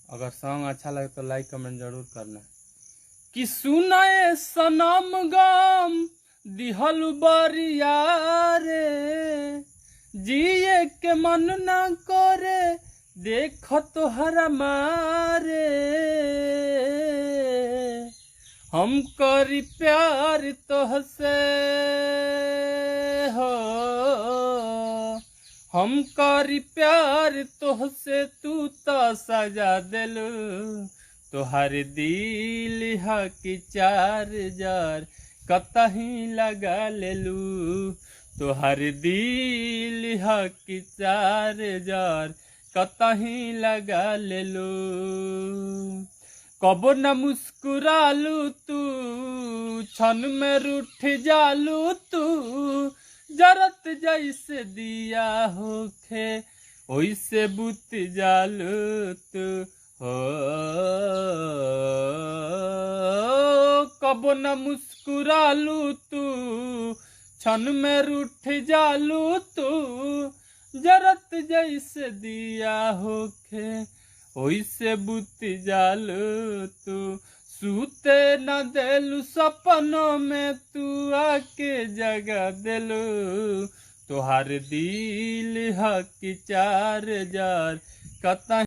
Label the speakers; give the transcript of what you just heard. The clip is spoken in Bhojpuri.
Speaker 1: अगर सॉन्ग अच्छा लगे तो लाइक कमेंट जरूर करना। कि सुनाए सनम गम दिहल बरिया रे, जिए के मन ना करे देख तोहरा मारे। हम करी प्यार तोहसे हो, हम करी प्यार तोहसे तू तो सजा दिलू। तोहर दिल की चार जार कतही लगा लेलू। तोहर दिल की चार जार कतही लगा लेलू। कबो न मुस्कुरालू तू, क्षण में रूठ जालू तू। जरत जैसे दिया होखे ओइसे बुत जालू तू हो। कबो न मुस्कुरालू तू, क्षण में रूठ जालू तू। जरत जैसे दिया होखे ओइसे बुत जालू तू। सूते न देलू सपनों में तू आके जगा देलू। तोहार दिल की चार जार कतही